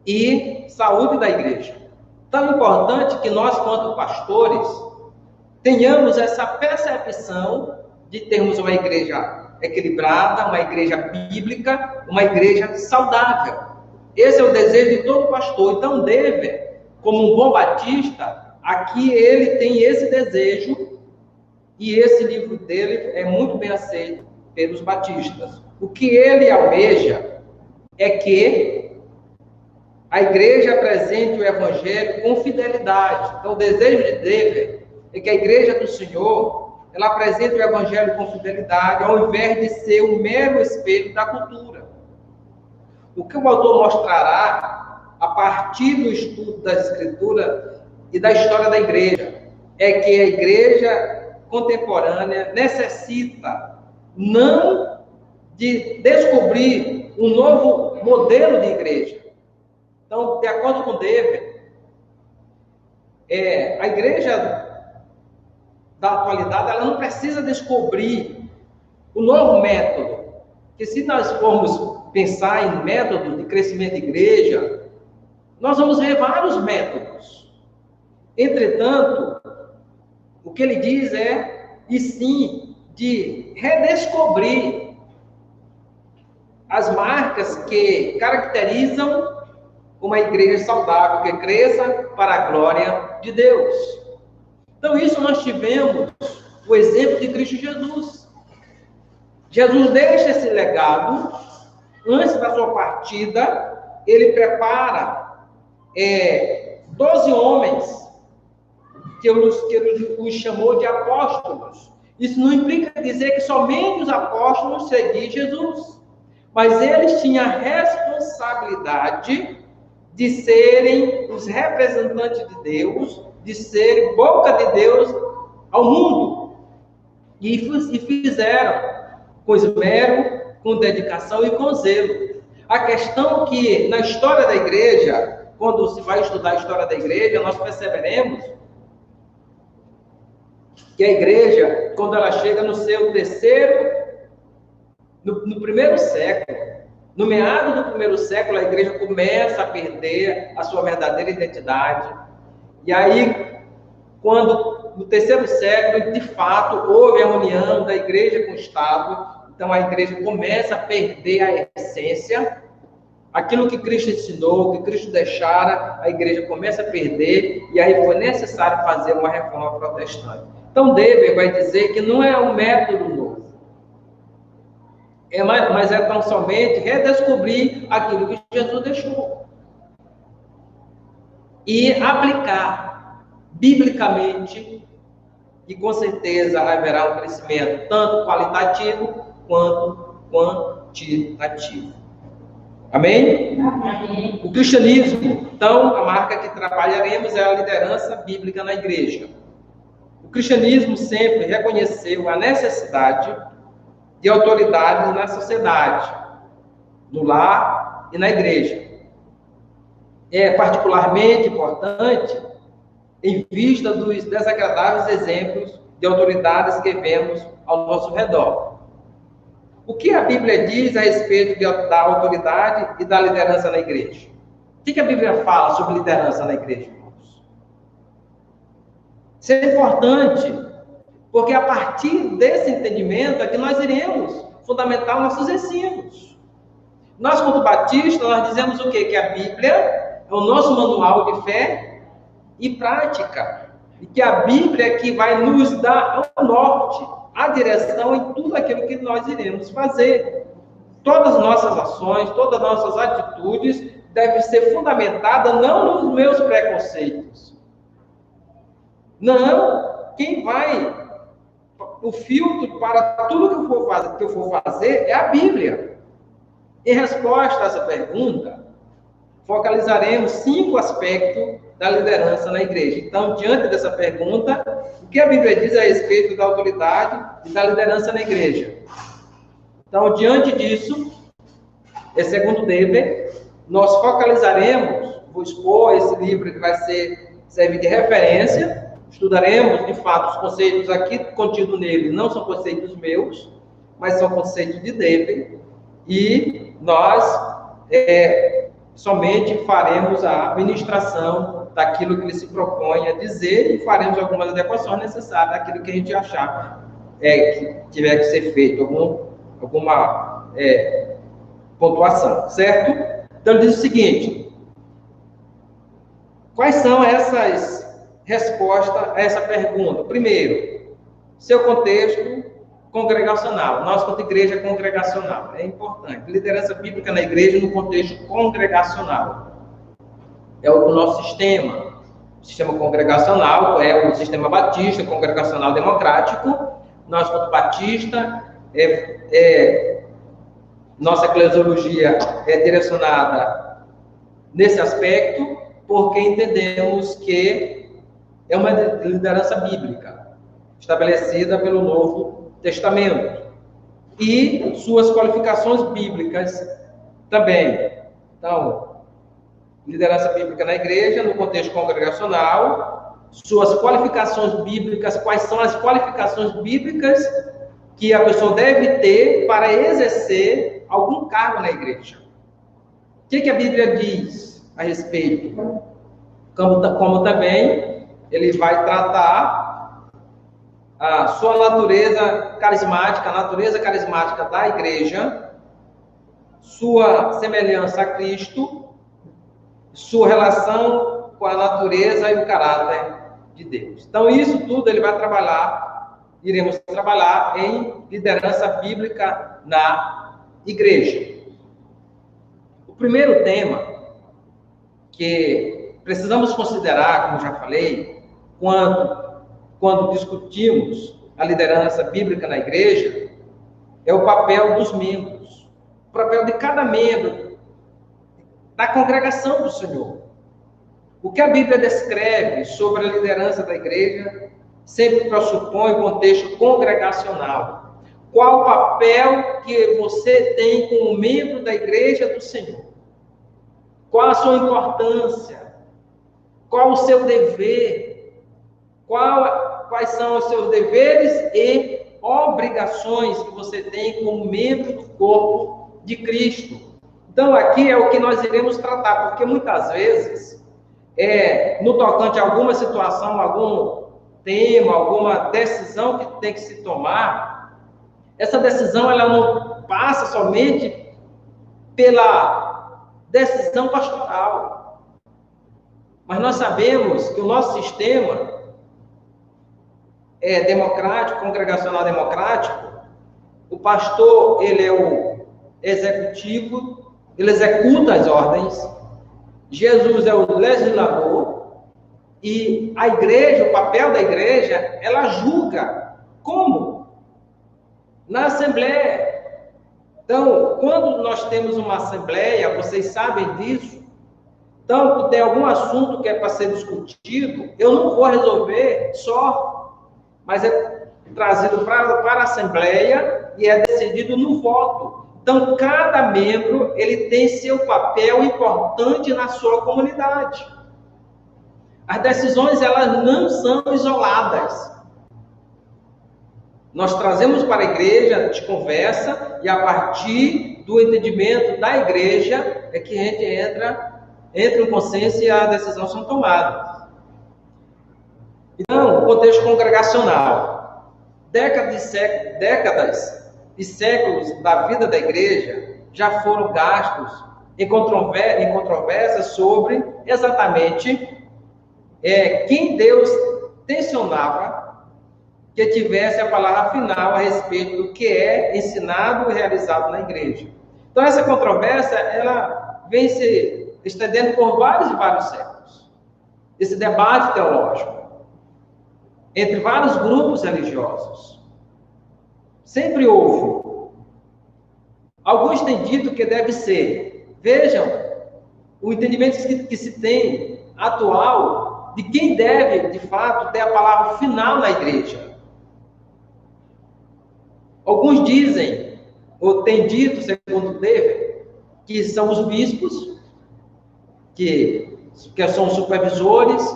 e saúde da igreja. Tão importante que nós, quanto pastores, tenhamos essa percepção de termos uma igreja equilibrada, uma igreja bíblica, uma igreja saudável. Esse é o desejo de todo pastor. Então, David, como um bom batista, aqui ele tem esse desejo, e esse livro dele é muito bem aceito pelos batistas. O que ele almeja é que a igreja apresente o evangelho com fidelidade. Então, o desejo de David é que a igreja do Senhor, ela apresente o evangelho com fidelidade, ao invés de ser um mero espelho da cultura. O que o autor mostrará, a partir do estudo da Escritura e da história da igreja, é que a igreja contemporânea necessita não de descobrir um novo modelo de igreja. Então, de acordo com David, a igreja da atualidade, ela não precisa descobrir um novo método. Porque se nós formos pensar em métodos de crescimento de igreja, nós vamos ver vários métodos. Entretanto, o que ele diz e sim, de redescobrir as marcas que caracterizam uma igreja saudável, que cresça para a glória de Deus. Então, isso nós tivemos o exemplo de Cristo Jesus. Jesus deixa esse legado. Antes da sua partida, ele prepara 12 homens que ele os chamou de apóstolos. Isso não implica dizer que somente os apóstolos seguiam Jesus, mas eles tinham a responsabilidade de serem os representantes de Deus, de serem boca de Deus ao mundo. E fizeram com esmero, com dedicação e com zelo. A questão que, na história da igreja, quando se vai estudar a história da igreja, nós perceberemos que a igreja, quando ela chega no seu terceiro, no primeiro século, No meado do primeiro século, a igreja começa a perder a sua verdadeira identidade. E aí, quando no terceiro século, de fato, houve a união da igreja com o Estado, então a igreja começa a perder a essência. Aquilo que Cristo ensinou, que Cristo deixara, a igreja começa a perder, e aí foi necessário fazer uma reforma protestante. Então, Dever vai dizer que não é um método novo, mas é tão somente redescobrir aquilo que Jesus deixou e aplicar biblicamente, e com certeza haverá um crescimento tanto qualitativo quanto quantitativo. Amém? Amém? O cristianismo, então, a marca que trabalharemos é a liderança bíblica na igreja. O cristianismo sempre reconheceu a necessidade de autoridades na sociedade, no lar e na igreja. É particularmente importante em vista dos desagradáveis exemplos de autoridades que vemos ao nosso redor. O que a Bíblia diz a respeito da autoridade e da liderança na igreja? O que a Bíblia fala sobre liderança na igreja, irmãos? Isso é importante, porque a partir desse entendimento é que nós iremos fundamentar nossos ensinos. Nós, como batistas, nós dizemos o quê? Que a Bíblia é o nosso manual de fé e prática. E que a Bíblia é que vai nos dar o norte, a direção em tudo aquilo que nós iremos fazer. Todas as nossas ações, todas as nossas atitudes devem ser fundamentadas não nos meus preconceitos. Não, quem vai, o filtro para tudo que eu for fazer é a Bíblia. Em resposta a essa pergunta, focalizaremos 5 aspectos da liderança na igreja. Então, diante dessa pergunta, o que a Bíblia diz a respeito da autoridade e da liderança na igreja? Então, diante disso, segundo Dever, nós focalizaremos, vou expor esse livro que vai servir de referência, estudaremos, de fato, os conceitos aqui contidos nele, não são conceitos meus, mas são conceitos de Dever, e nós somente faremos a ministração daquilo que ele se propõe a dizer e faremos algumas adequações necessárias daquilo que a gente achar que tiver que ser feito, alguma pontuação, certo? Então, ele diz o seguinte: quais são essas respostas a essa pergunta? Primeiro, seu contexto congregacional. Nós, quanto igreja congregacional, é importante. Liderança bíblica na igreja no contexto congregacional. É o nosso sistema. O sistema congregacional é o sistema batista, congregacional democrático. Nós, quanto batista, nossa eclesiologia é direcionada nesse aspecto, porque entendemos que é uma liderança bíblica, estabelecida pelo Novo Testamento, e suas qualificações bíblicas também. Então, liderança bíblica na igreja, no contexto congregacional, suas qualificações bíblicas, quais são as qualificações bíblicas que a pessoa deve ter para exercer algum cargo na igreja. O que a Bíblia diz a respeito? Como também ele vai tratar a sua natureza carismática, a natureza carismática da igreja, sua semelhança a Cristo, sua relação com a natureza e o caráter de Deus. Então, isso tudo ele vai trabalhar, iremos trabalhar em liderança bíblica na igreja. O primeiro tema que precisamos considerar, como já falei, quando discutimos a liderança bíblica na igreja, é o papel dos membros, o papel de cada membro da congregação do Senhor. O que a Bíblia descreve sobre a liderança da igreja sempre pressupõe o contexto congregacional. Qual o papel que você tem como membro da igreja do Senhor? Qual a sua importância? Qual o seu dever? Quais são os seus deveres e obrigações que você tem como membro do corpo de Cristo? Então, aqui é o que nós iremos tratar, porque muitas vezes, no tocante a alguma situação, algum tema, alguma decisão que tem que se tomar, essa decisão ela não passa somente pela decisão pastoral. Mas nós sabemos que o nosso sistema é democrático, congregacional democrático. O pastor, ele é o executivo, ele executa as ordens. Jesus é o legislador. E a igreja, o papel da igreja, ela julga. Como? Na assembleia. Então, quando nós temos uma assembleia, vocês sabem disso, então, tem algum assunto que é para ser discutido, eu não vou resolver só, mas é trazido para a assembleia e é decidido no voto. Então, cada membro, ele tem seu papel importante na sua comunidade. As decisões, elas não são isoladas. Nós trazemos para a igreja, a gente conversa, e a partir do entendimento da igreja, é que a gente entra em consenso e a decisão são tomadas. Então, o contexto congregacional. Décadas e séculos da vida da igreja já foram gastos em controvérsias sobre exatamente quem Deus tensionava que tivesse a palavra final a respeito do que é ensinado e realizado na igreja. Então, essa controvérsia, ela vem se estendendo por vários e vários séculos. Esse debate teológico entre vários grupos religiosos sempre houve. Alguns têm dito que deve ser. Vejam o entendimento que se tem atual de quem deve, de fato, ter a palavra final na igreja. Alguns dizem, ou têm dito, segundo Dever, que são os bispos, que são os supervisores,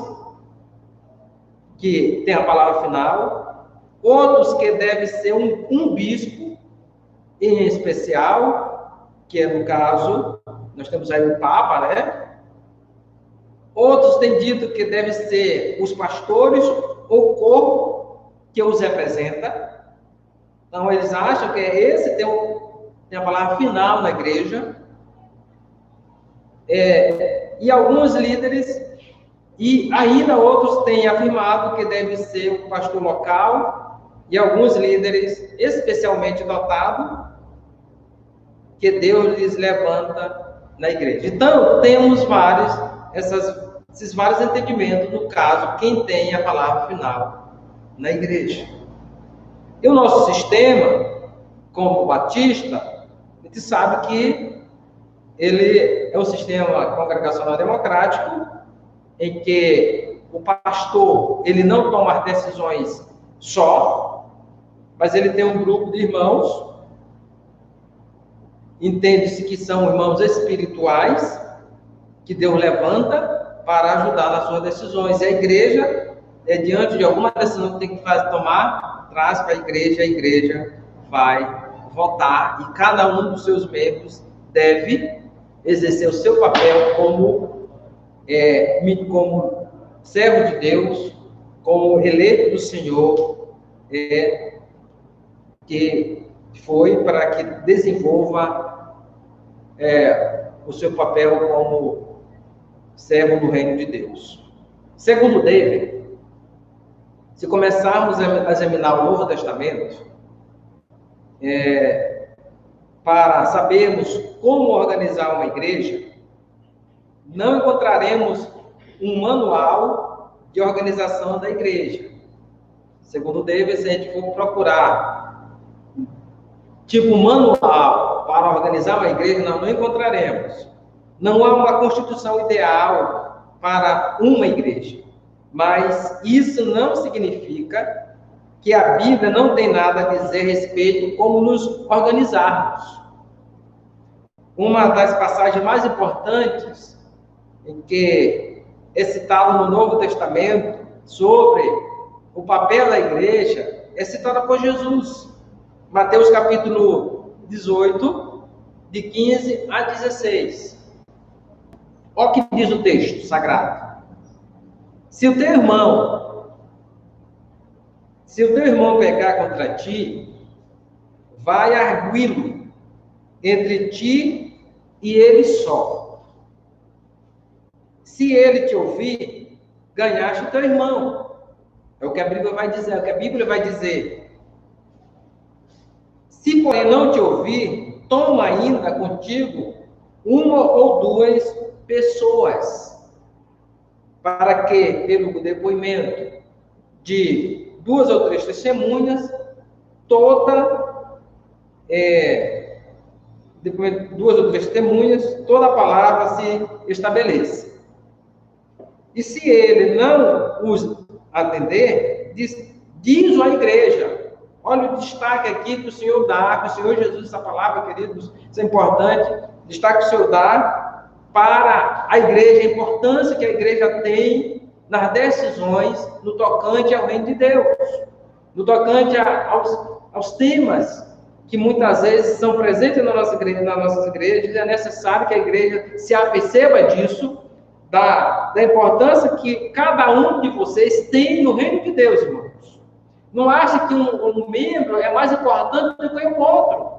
que têm a palavra final. Outros que deve ser um bispo, em especial, que é no caso, nós temos aí o Papa, né? Outros têm dito que deve ser os pastores, ou o corpo que os representa. Então, eles acham que esse tem a palavra final na igreja. E alguns líderes, e ainda outros têm afirmado que deve ser o pastor local, e alguns líderes especialmente dotados, que Deus lhes levanta na igreja. Então, temos esses vários entendimentos, no caso, quem tem a palavra final na igreja. E o nosso sistema, como batista, a gente sabe que ele é um sistema congregacional democrático, em que o pastor, ele não toma as decisões só, mas ele tem um grupo de irmãos, entende-se que são irmãos espirituais, que Deus levanta para ajudar nas suas decisões. E a igreja, diante de alguma decisão que tem que tomar, traz para a igreja vai votar, e cada um dos seus membros deve exercer o seu papel como servo de Deus, como eleito do Senhor, que foi para que desenvolva o seu papel como servo do reino de Deus. Segundo David, se começarmos a examinar o Novo Testamento, para sabermos como organizar uma igreja, não encontraremos um manual de organização da igreja. Segundo David, se a gente for procurar tipo manual para organizar uma igreja, nós não encontraremos. Não há uma constituição ideal para uma igreja. Mas isso não significa que a Bíblia não tem nada a dizer a respeito de como nos organizarmos. Uma das passagens mais importantes em que é citado no Novo Testamento sobre o papel da igreja é citada por Jesus. Mateus capítulo 18, de 15 a 16. Olha o que diz o texto sagrado. Se o teu irmão pecar contra ti, vai arguí-lo entre ti e ele só. Se ele te ouvir, ganhaste o teu irmão. É o que a Bíblia vai dizer, é o que a Bíblia vai dizer. Se, porém, não te ouvir, toma ainda contigo uma ou duas pessoas, para que, pelo depoimento de 2 ou 3 testemunhas, toda a palavra se estabeleça. E se ele não os atender, diz à igreja. Olha o destaque aqui que o Senhor dá, que o Senhor Jesus, essa palavra, queridos, isso é importante, destaque que o Senhor dá para a igreja, a importância que a igreja tem nas decisões no tocante ao reino de Deus, no tocante aos temas que muitas vezes são presentes nas nossas igrejas, é necessário que a igreja se aperceba disso, da importância que cada um de vocês tem no reino de Deus, irmãos. Não acha que um membro é mais importante do que o outro.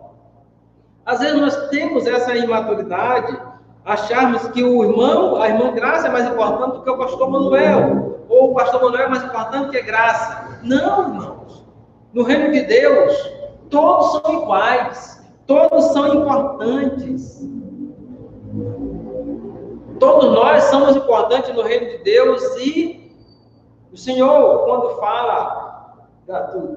Às vezes nós temos essa imaturidade, acharmos que a irmã Graça é mais importante do que o pastor Manuel, ou o pastor Manuel é mais importante que a Graça. Não, irmãos. No reino de Deus, todos são iguais, todos são importantes. Todos nós somos importantes no reino de Deus, e o Senhor, quando fala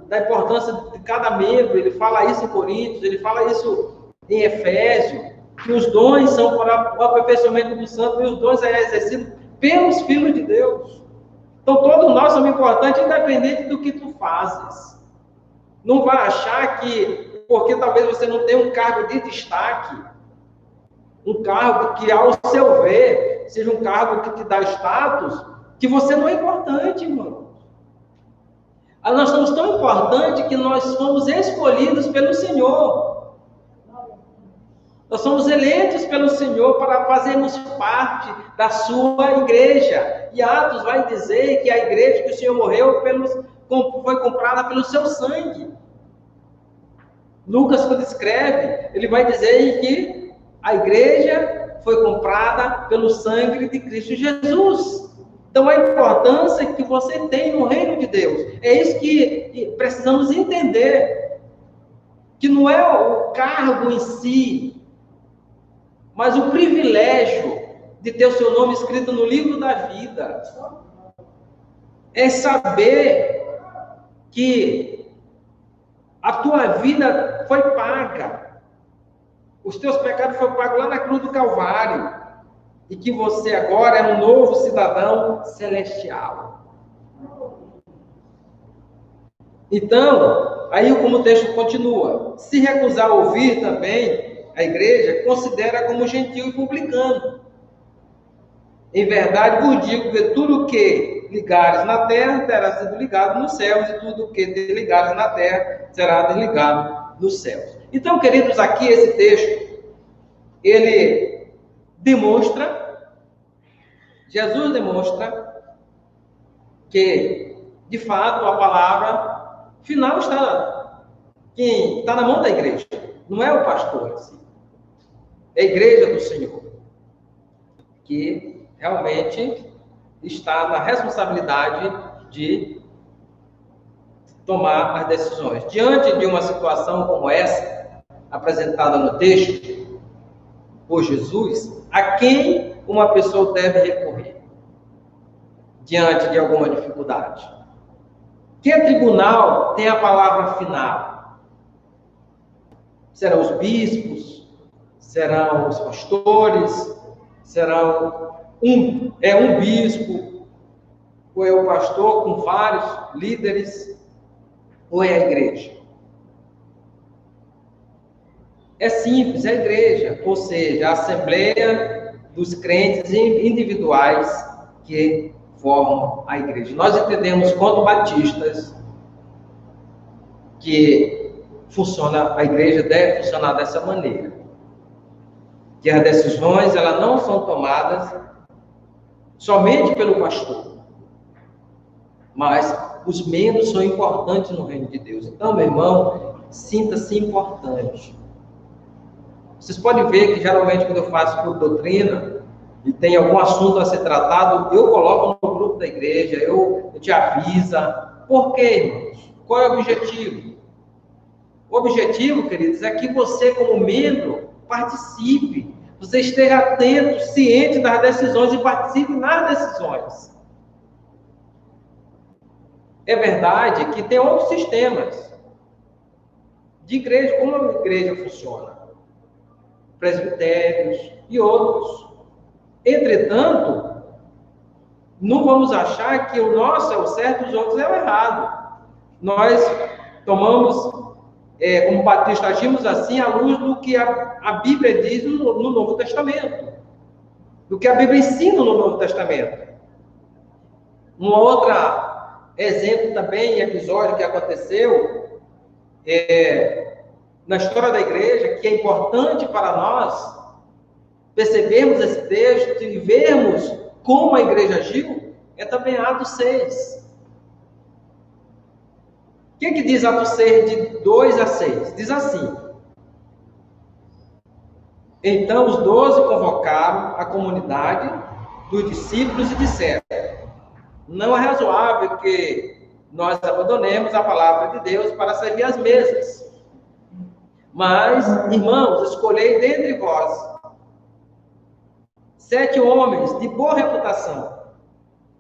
da importância de cada membro, ele fala isso em Coríntios, ele fala isso em Efésios, que os dons são para o aperfeiçoamento do santo, e os dons é exercido pelos filhos de Deus. Então, todos nós somos importantes, independente do que tu fazes. Não vai achar que, porque talvez você não tenha um cargo de destaque, um cargo que, ao seu ver, seja um cargo que te dá status, que você não é importante, irmão. Nós somos tão importantes que nós fomos escolhidos pelo Senhor. Nós somos eleitos pelo Senhor para fazermos parte da sua igreja. E Atos vai dizer que a igreja que o Senhor morreu foi comprada pelo seu sangue. Lucas, quando escreve, ele vai dizer que a igreja foi comprada pelo sangue de Cristo Jesus. Então, a importância que você tem no reino de Deus, é isso que precisamos entender, que não é o cargo em si, mas o privilégio de ter o seu nome escrito no livro da vida. É saber que a tua vida foi paga, os teus pecados foram pagos lá na cruz do Calvário, e que você agora é um novo cidadão celestial. Então, aí como o texto continua, se recusar a ouvir também, a igreja considera como gentil e publicano. Em verdade vos digo que tudo que ligares na terra terá sido ligado nos céus, e tudo que desligares na terra será desligado nos céus. Então, queridos, aqui esse texto, ele demonstra, Jesus demonstra que, de fato, a palavra final está na mão da igreja, não é o pastor assim. É a igreja do Senhor, que realmente está na responsabilidade de tomar as decisões. Diante de uma situação como essa, apresentada no texto por Jesus, a quem uma pessoa deve recorrer diante de alguma dificuldade? Que tribunal tem a palavra final? Serão os bispos? Serão os pastores? Serão um bispo? Ou é o pastor com vários líderes? Ou é a igreja? É simples, é a igreja, ou seja, a assembleia dos crentes individuais que formam a igreja. Nós entendemos, quanto batistas, que a igreja deve funcionar dessa maneira. que as decisões elas não são tomadas somente pelo pastor, mas os membros são importantes no reino de Deus. Então, meu irmão, sinta-se importante. Vocês podem ver que geralmente quando eu faço por doutrina e tem algum assunto a ser tratado, eu coloco no grupo da igreja, eu te avisa. Por quê, irmãos? Qual é o objetivo? O objetivo, queridos, é que você, como membro, participe. Você esteja atento, ciente das decisões e participe nas decisões. É verdade que tem outros sistemas de igreja, como a igreja funciona. Presbitérios e outros. Entretanto, não vamos achar que o nosso é o certo e os outros é o errado. Nós tomamos, como batista, agimos assim à luz do que a Bíblia diz no Novo Testamento, do que a Bíblia ensina no Novo Testamento. Um outro exemplo também, episódio que aconteceu na história da igreja, que é importante para nós percebermos esse texto e vermos como a igreja agiu, é também Atos 6. O que diz Atos 6, de 2 a 6? Diz assim: então os 12 convocaram a comunidade dos discípulos e disseram: não é razoável que nós abandonemos a palavra de Deus para servir às mesas. Mas, irmãos, escolhei dentre vós 7 homens de boa reputação,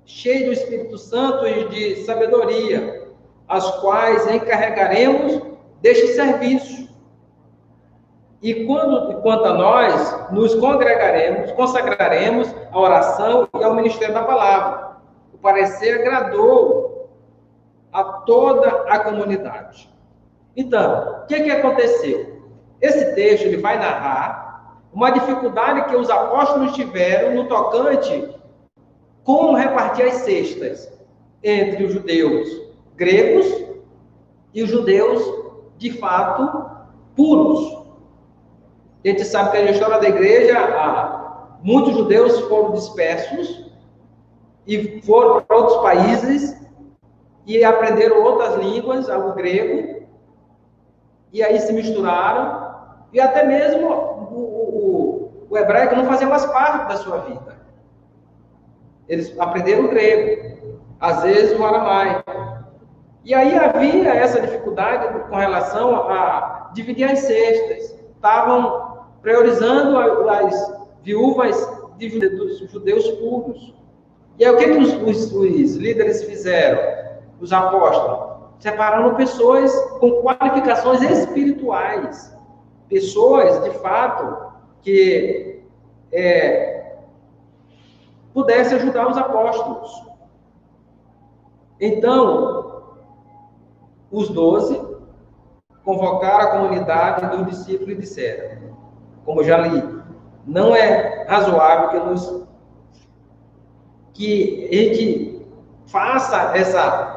cheios do Espírito Santo e de sabedoria, as quais encarregaremos deste serviço. E quanto a nós, nos consagraremos à oração e ao ministério da palavra. O parecer agradou a toda a comunidade. Então, o que aconteceu? Esse texto ele vai narrar uma dificuldade que os apóstolos tiveram no tocante como repartir as cestas entre os judeus gregos e os judeus, de fato, puros. A gente sabe que na história da igreja, muitos judeus foram dispersos e foram para outros países e aprenderam outras línguas, o grego, e aí se misturaram, e até mesmo o hebraico não fazia mais parte da sua vida. Eles aprenderam o grego, às vezes o aramaico. E aí havia essa dificuldade com relação a dividir as cestas. Estavam priorizando as viúvas dos judeus puros. E aí o que os líderes fizeram? Os apóstolos? Separaram pessoas com qualificações espirituais. Pessoas, de fato, que pudessem ajudar os apóstolos. Então, os 12 convocaram a comunidade dos discípulos e disseram, como já li, não é razoável que a gente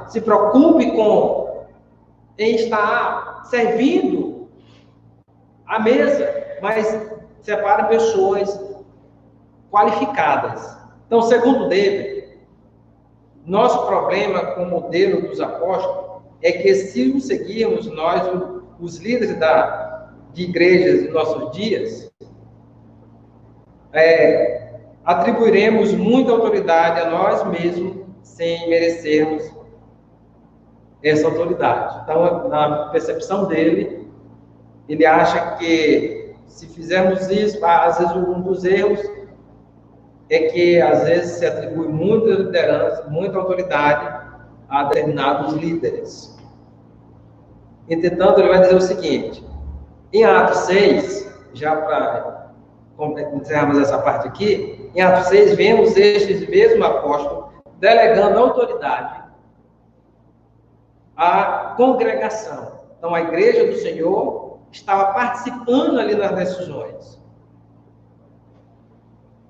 se preocupe em estar servindo a mesa, mas separe pessoas qualificadas. Então, segundo David, nosso problema com o modelo dos apóstolos é que, se o seguirmos nós, os líderes de igrejas em nossos dias, atribuiremos muita autoridade a nós mesmos sem merecermos essa autoridade. Então, na percepção dele, ele acha que se fizermos isso, às vezes um dos erros é que às vezes se atribui muita liderança, muita autoridade a determinados líderes. Entretanto, ele vai dizer o seguinte, em Atos 6, já para encerrarmos essa parte aqui, em Atos 6 vemos estes mesmos apóstolos delegando autoridade à congregação. Então, a igreja do Senhor estava participando ali nas decisões.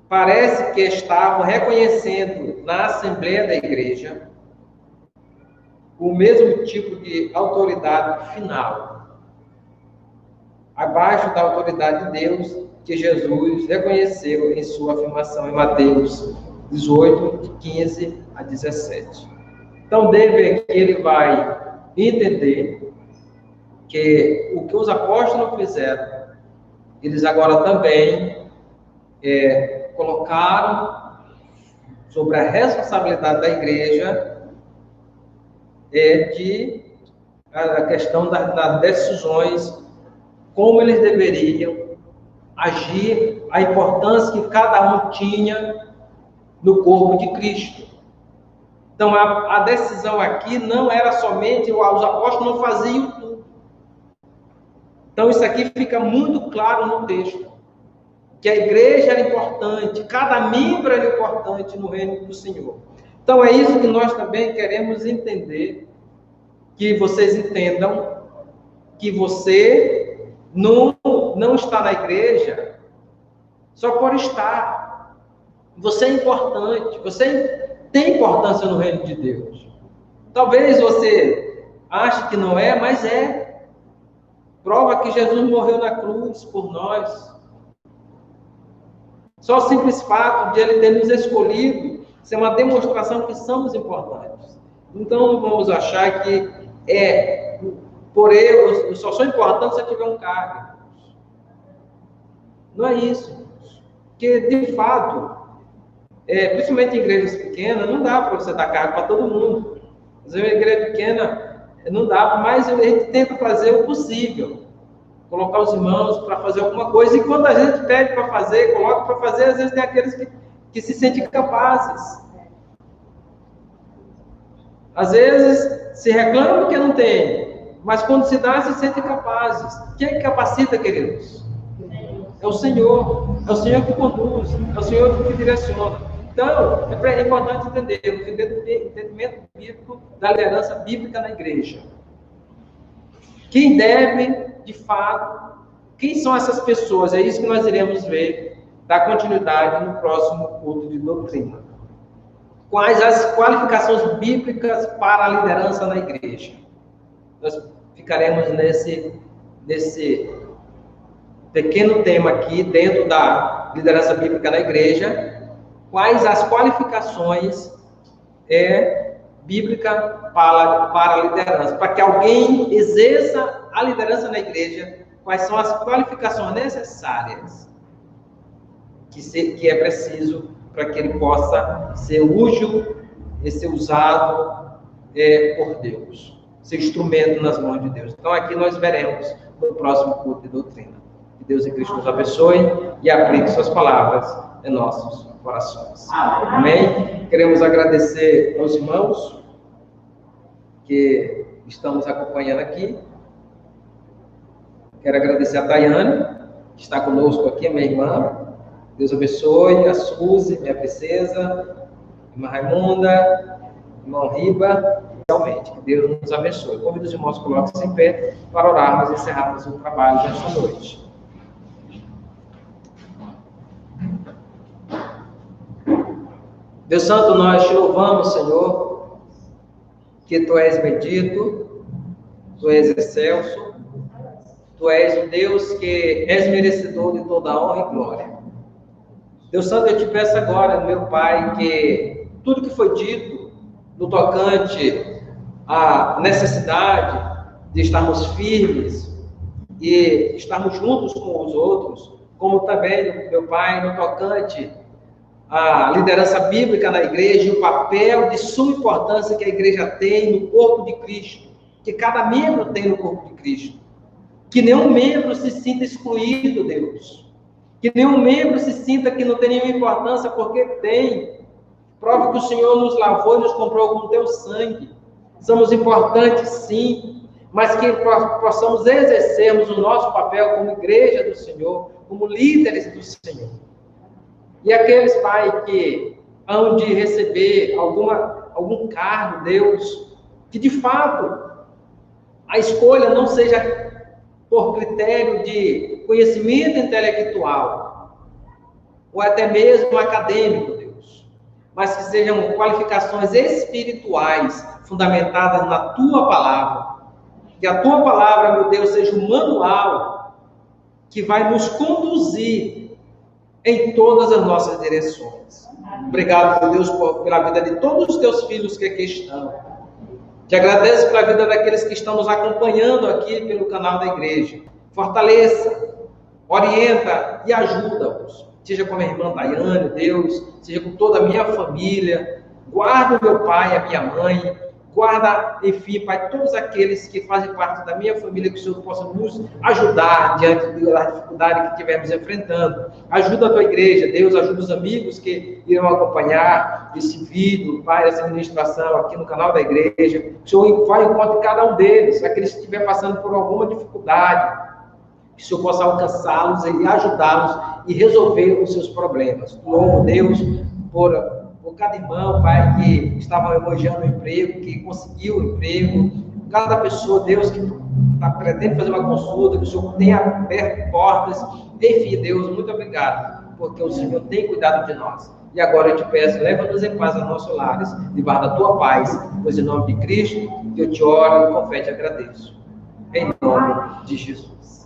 Parece que estavam reconhecendo na Assembleia da Igreja o mesmo tipo de autoridade final. Abaixo da autoridade de Deus, que Jesus reconheceu em sua afirmação em Mateus 18, de 15 a 17. Então, deve que ele vai entender que o que os apóstolos fizeram, eles agora também colocaram sobre a responsabilidade da igreja de a questão das decisões, como eles deveriam agir, a importância que cada um tinha no corpo de Cristo. Então, a decisão aqui não era somente os apóstolos não faziam tudo. Então, isso aqui fica muito claro no texto, que a igreja era importante, cada membro era importante no reino do Senhor. Então, é isso que nós também queremos entender, que vocês entendam que você não está na igreja só por estar. Você é importante, você tem importância no reino de Deus. Talvez você ache que não é, mas é. Prova que Jesus morreu na cruz por nós. Só o simples fato de ele ter nos escolhido, isso é uma demonstração que somos importantes. Então, não vamos achar que por eu só sou importante se eu tiver um cargo. Não é isso. Porque, de fato, principalmente em igrejas pequenas, não dá para você dar cargo para todo mundo. Às vezes, uma igreja pequena não dá, mas a gente tenta fazer o possível. Colocar os irmãos para fazer alguma coisa, e quando a gente pede para fazer, coloca para fazer, às vezes tem aqueles que se sentem capazes. Às vezes se reclama porque não tem, mas quando se dá, se sentem capazes. Quem capacita, queridos? É o Senhor que conduz, é o Senhor que direciona. Então, é importante entender o entendimento bíblico da liderança bíblica na igreja. Quem deve, de fato, quem são essas pessoas? É isso que nós iremos ver, dar continuidade no próximo culto de doutrina. Quais as qualificações bíblicas para a liderança na igreja? Nós ficaremos nesse pequeno tema aqui, dentro da liderança bíblica na igreja. Quais as qualificações bíblica para a liderança? Para que alguém exerça a liderança na igreja, quais são as qualificações necessárias que é preciso para que ele possa ser útil e ser usado por Deus, ser instrumento nas mãos de Deus. Então, aqui nós veremos no próximo culto de doutrina. Que Deus em Cristo nos abençoe e aplique suas palavras em nossos corações. Amém? Queremos agradecer aos irmãos que estamos acompanhando aqui. Quero agradecer a Tayane, que está conosco aqui, minha irmã. Deus abençoe. A Suzy, minha princesa. Irmã Raimunda. Irmão Riba. Realmente, que Deus nos abençoe. Convido os irmãos a colocar-se em pé para orarmos e encerrarmos o trabalho desta noite. Deus Santo, nós te louvamos, Senhor, que Tu és bendito, Tu és excelso, Tu és o Deus que és merecedor de toda a honra e glória. Deus Santo, eu te peço agora, meu Pai, que tudo que foi dito no tocante à necessidade de estarmos firmes e estarmos juntos com os outros, como também, meu Pai, no tocante à liderança bíblica na igreja e o papel de suma importância que a igreja tem no corpo de Cristo, que cada membro tem no corpo de Cristo. Que nenhum membro se sinta excluído, Deus. Que nenhum membro se sinta que não tem nenhuma importância, porque tem. Prova que o Senhor nos lavou e nos comprou com o teu sangue. Somos importantes, sim, mas que possamos exercermos o nosso papel como igreja do Senhor, como líderes do Senhor. E aqueles, Pai, que hão de receber algum cargo, Deus, que de fato a escolha não seja por critério de conhecimento intelectual, ou até mesmo acadêmico, Deus, mas que sejam qualificações espirituais, fundamentadas na Tua Palavra. Que a Tua Palavra, meu Deus, seja o manual que vai nos conduzir em todas as nossas direções. Obrigado, meu Deus, pela vida de todos os teus filhos que aqui estão. Te agradeço pela vida daqueles que estão nos acompanhando aqui pelo canal da igreja. Fortaleça, orienta e ajuda-os. Seja com a minha irmã Daiane, Deus, seja com toda a minha família. Guarda o meu pai, a minha mãe. Guarda, enfim, Pai, todos aqueles que fazem parte da minha família, que o Senhor possa nos ajudar diante da dificuldade que estivermos enfrentando. Ajuda a tua igreja, Deus, ajuda os amigos que irão acompanhar esse vídeo, Pai, essa ministração aqui no canal da igreja. Que o Senhor vai encontrar cada um deles, aqueles que estiverem passando por alguma dificuldade, que o Senhor possa alcançá-los e ajudá-los e resolver os seus problemas. Louvo, Deus, por cada irmão, Pai, que estava elogiando o emprego, que conseguiu o emprego, cada pessoa, Deus, que pretende fazer uma consulta, que o Senhor tenha aberto portas. Enfim, Deus, muito obrigado, porque o Senhor tem cuidado de nós. E agora eu te peço, leva-nos em paz aos nossos lares, debaixo da tua paz, pois em nome de Cristo, eu te oro e com fé te agradeço. Em nome de Jesus.